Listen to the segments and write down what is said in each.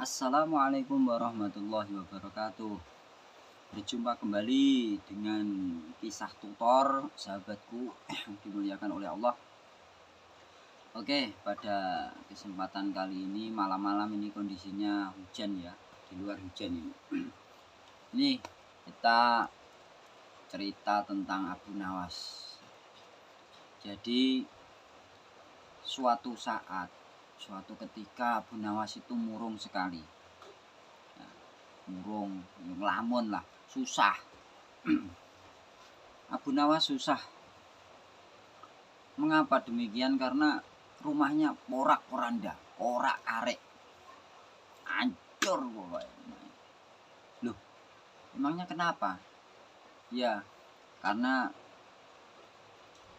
Assalamualaikum warahmatullahi wabarakatuh. Berjumpa kembali dengan kisah tutor sahabatku yang dimuliakan oleh Allah. Oke, pada kesempatan kali ini malam-malam ini kondisinya hujan ya, di luar hujan ini. Ini kita cerita tentang Abu Nawas. Jadi suatu ketika Abu Nawas itu murung sekali. Murung, ngelamun lah, susah. Abu Nawas susah. Mengapa demikian? Karena rumahnya porak-poranda, orak-arik, hancur pokoknya. Loh, emangnya kenapa? Ya, karena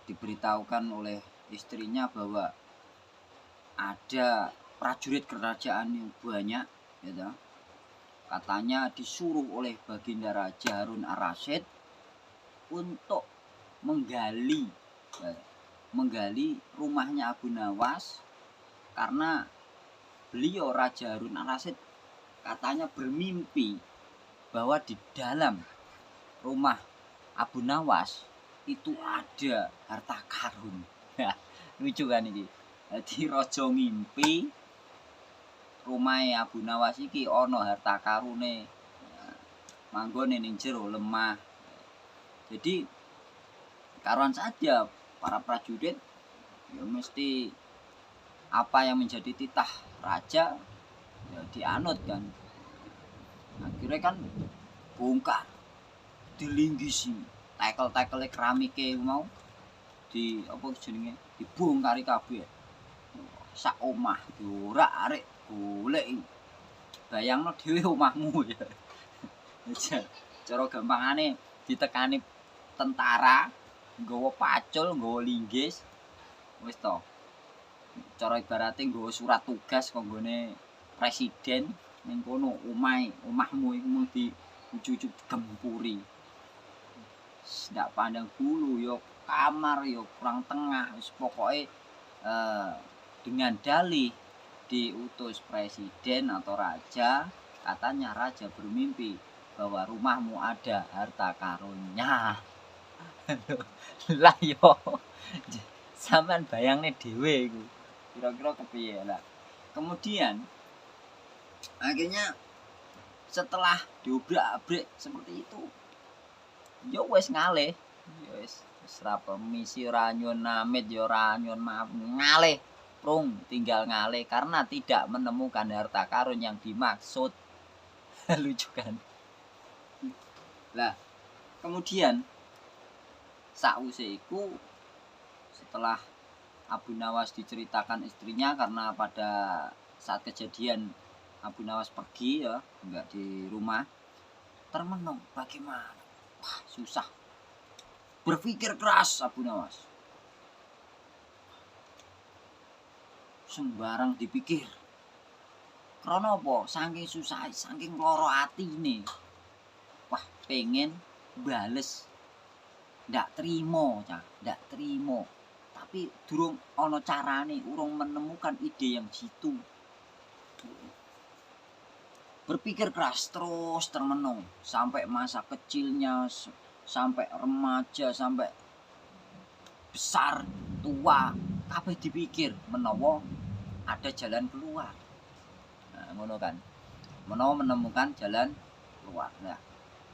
diberitahukan oleh istrinya bahwa ada prajurit kerajaan yang banyak, gitu. Katanya disuruh oleh Baginda Raja Harun ar-Rasyid untuk menggali rumahnya Abu Nawas, karena beliau Raja Harun ar-Rasyid katanya bermimpi bahwa di dalam rumah Abu Nawas itu ada harta karun. Lucu kan ini. Jadi raja ngimpi rumah Abu Nawas iki ana harta karune, manggone ning jero lemah. Jadi karuan saja para prajurit ya mesti apa yang menjadi titah raja ya dianut kan. Akhirnya kan bongkar, dilinggisi, tekel-tekele keramike mau di apa jenenge dibongkari kabeh. Sak omah diorak-arik golek. Bayangno dhewe omahmu ya. Cara gampangane ditekani tentara, nggawa pacul, nggawa linggis. Wis to. Cara ibarate nggawa surat tugas kanggone presiden ning kono omahmu iku mung ujug-ujug digempuri. Ndak pandang bulu yo kamar yo kurang tengah, wis pokoke dengan dalih diutus presiden atau raja, katanya raja bermimpi bahwa rumahmu ada harta karunnya. Lah yo sampean bayangne dhewe iku. Kira-kira kepiye lah. Kemudian akhirnya setelah diobrak-abrik seperti itu, yo wis ngalih. Yo wis ra permisi, ra nyuwun amit, yo ra nyuwun maaf, ngalih. Prung tinggal ngalih karena tidak menemukan harta karun yang dimaksud. Lucu kan? Lah, kemudian sakwise iku setelah Abu Nawas diceritakan istrinya, karena pada saat kejadian Abu Nawas pergi ya, enggak di rumah, termenung bagaimana? Wah, susah. Berpikir keras Abu Nawas. Sembarang dipikir. Karena apa? Saking susah, saking loro atine. Wah, pengen bales. Ndak trimo, Cak, ndak trimo. Tapi durung ana carane, urung menemukan ide yang jitu. Berpikir keras terus termenung sampai masa kecilnya, sampai remaja, sampai besar, tua, kabeh dipikir menawa ada jalan keluar. Nah, ngono kan. Menawa menemukan jalan keluar. Nah,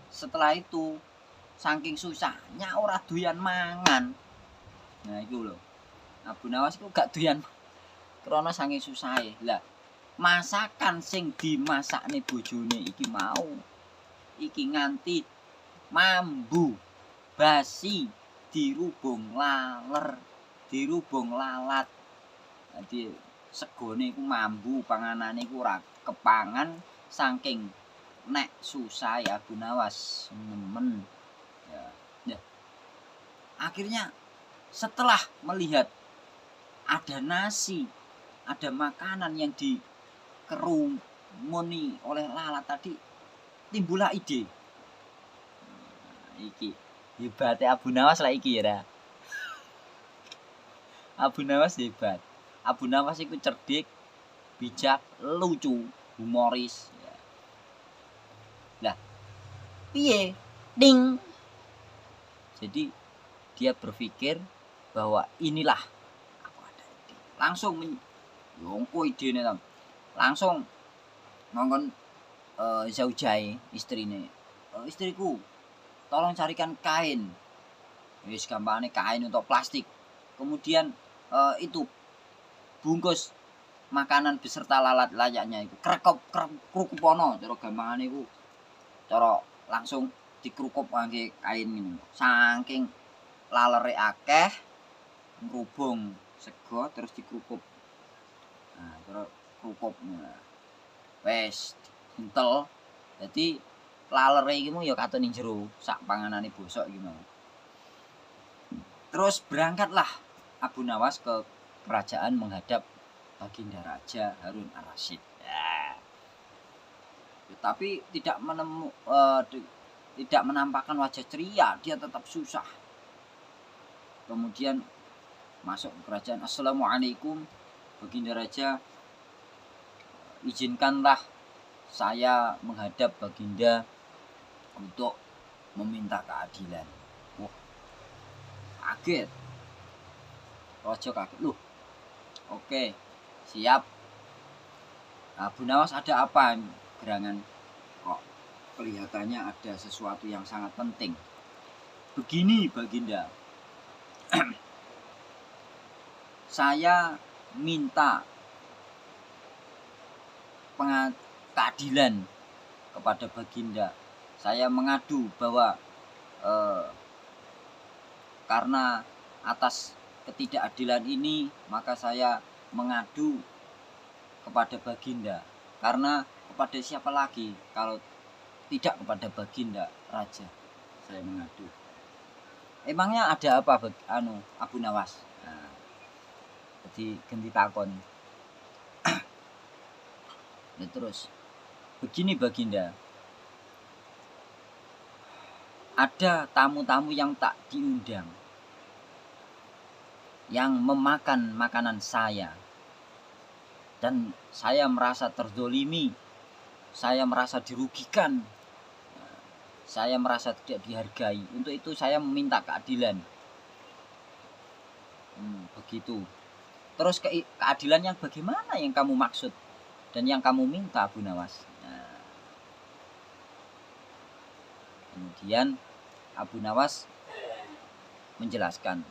setelah itu saking susahnya ora doyan mangan. Nah, iku lho. Abu Nawas iku gak doyan krana saking susahe. Lah, masakan sing dimasakne bojone iki mau iki nganti mambu, basi, dirubung laler, dirubung lalat. Dadi segone iku mambu, panganane iku ora kepangan saking nek susah ya Abu Nawas nemen. Ya. Akhirnya setelah melihat ada nasi, ada makanan yang dikerumuni oleh lalat tadi, timbullah ide. Iki hebatnya Abu Nawas lah iki ya. Abu Nawas hebat. Abu Nawas iku cerdik, bijak, lucu. humoris ya. Lah piye ding, jadi dia berpikir bahwa inilah aku ada ide, langsung yongko idene langsung ngongkon zaujai istrine, istriku tolong carikan kain, wis gampangane kain untuk plastik, kemudian itu bungkus makanan beserta lalat layaknya itu krukupono cara gampangane iku, cara langsung dikrukup ngangge kain ini, saking lalere akeh ngrubung sego terus dikrukup, nah terus krukup wis buntel, dadi lalere iki mung ya katon ning jero sak panganane bosok iki mau. Terus berangkatlah Abu Nawas ke kerajaan menghadap Baginda Raja Harun Ar-Rasyid. Ya. Tapi tidak tidak menampakkan wajah ceria, dia tetap susah. Kemudian masuk ke kerajaan, assalamualaikum Baginda Raja, izinkanlah saya menghadap Baginda untuk meminta keadilan. Wah, kaget. Raja kaget, loh. Oke, siap. Abu Nawas ada apa gerangan? Kok kelihatannya ada sesuatu yang sangat penting. Begini Baginda, saya minta keadilan kepada Baginda. Saya mengadu bahwa karena atas ketidakadilan ini maka saya mengadu kepada Baginda. Karena kepada siapa lagi kalau tidak kepada Baginda Raja saya mengadu. Emangnya ada apa Abu Nawas? Nah, jadi ganti takon. Nah, terus begini Baginda, ada tamu-tamu yang tak diundang yang memakan makanan saya, dan saya merasa terzolimi, saya merasa dirugikan, saya merasa tidak dihargai. Untuk itu saya meminta keadilan. Begitu. Terus keadilan yang bagaimana yang kamu maksud dan yang kamu minta Abu Nawas? Nah, kemudian Abu Nawas menjelaskan,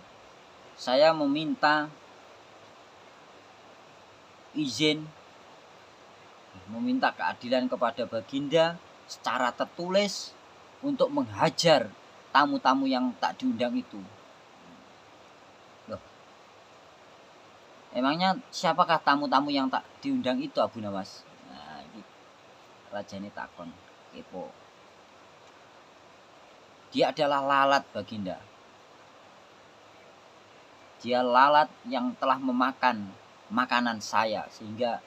saya meminta izin, meminta keadilan kepada Baginda secara tertulis untuk menghajar tamu-tamu yang tak diundang itu. Loh, emangnya siapakah tamu-tamu yang tak diundang itu Abu Nawas? Nah, ini raja ini takon, kepo. Dia adalah lalat Baginda. Dia lalat yang telah memakan makanan saya sehingga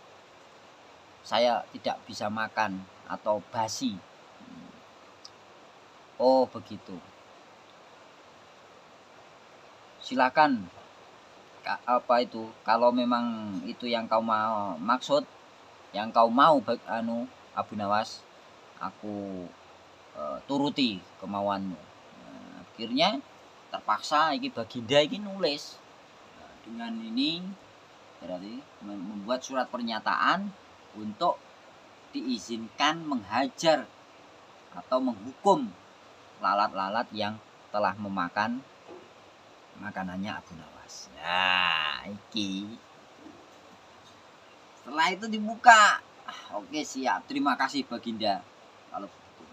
saya tidak bisa makan atau basi. Oh begitu. Silakan, apa itu? Kalau memang itu yang kau mau maksud, yang kau mau Abu Nawas, aku turuti kemauanmu. Nah, akhirnya terpaksa iki Baginda iki nulis. Nah, dengan ini berarti membuat surat pernyataan untuk diizinkan menghajar atau menghukum lalat-lalat yang telah memakan makanannya Abu Nawas. Nah, iki. Setelah itu dibuka. Oke, siap. Terima kasih Baginda. Kalau begitu.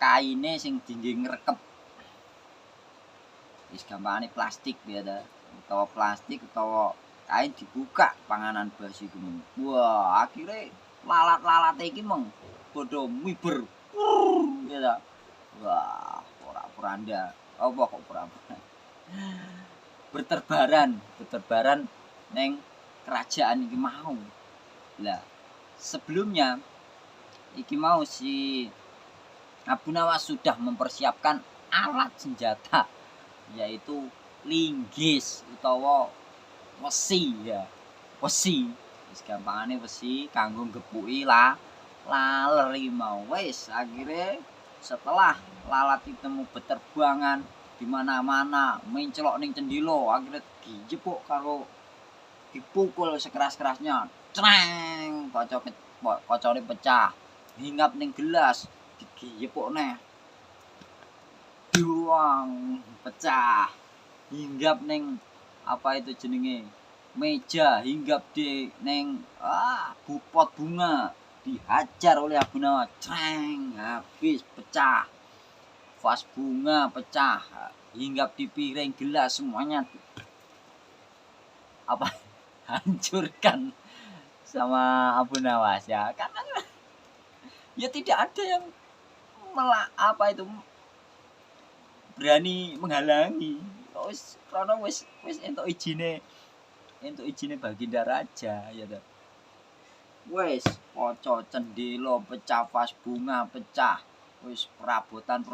Kaine sing dinggo ngrekep. Wis gampangane plastik biasa. Utawa plastik utawa kain dibuka panganan basi kuwi. Wah, akhirnya lalat-lalat iki meng padha miber. Ya. Wah, ora-poranda. Apa kok ora-poranda? Berterbaran neng kerajaan iki mau. Lah, sebelumnya iki mau si Abu Nawas sudah mempersiapkan alat senjata, yaitu linggis utawa wesi ya. Wesi Wis gampangane besi kanggo gepuki laler iki mau. Wis akhirnya setelah lalat ditemu beterbangan di mana-mana, menclok ning cendilo, akhirnya dijepuk karo dipukul sekeras-kerasnya. Creng, kocone pecah. Hinggap ning gelas, digiyepuk neh. Duang, pecah. Hinggap ning apa itu jenenge? Meja, hinggap di neng pot bunga, dihajar oleh Abu Nawas, creng, habis pecah. Vas bunga pecah, hinggap di piring, gelas, semuanya apa hancurkan sama Abu Nawas ya, karena ya tidak ada yang berani menghalangi. Karena wis entuk izine Baginda Raja ya toh. Wis kaca cendela pecah, vas bunga pecah, wis perabotan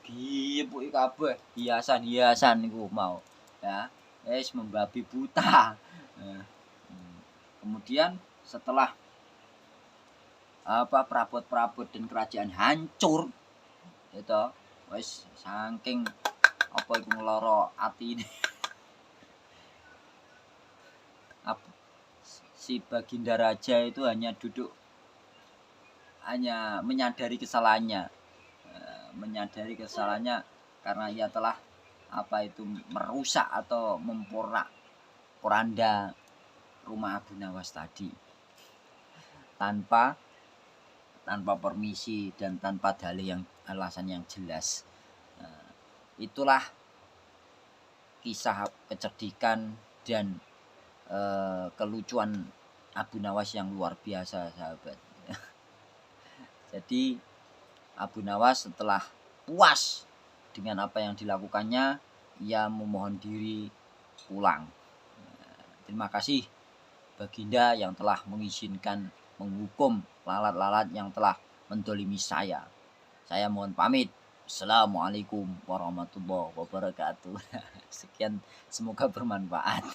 digiyepuki kabeh, hiasan-hiasan niku mau ya. Wis membabi buta. Kemudian setelah perabot-perabot dan kerajaan hancur itu wis saking apa iku ngloro atine si Baginda Raja itu hanya menyadari kesalahannya, karena ia telah merusak atau memporak-poranda rumah Abu Nawas tadi tanpa permisi dan tanpa alasan yang jelas. Itulah kisah kecerdikan dan kelucuan Abu Nawas yang luar biasa, sahabat. Jadi Abu Nawas setelah puas dengan apa yang dilakukannya, ia memohon diri pulang. Terima kasih Baginda yang telah mengizinkan menghukum lalat-lalat yang telah mendolimi saya. Saya mohon pamit. Assalamualaikum warahmatullahi wabarakatuh. Sekian, semoga bermanfaat.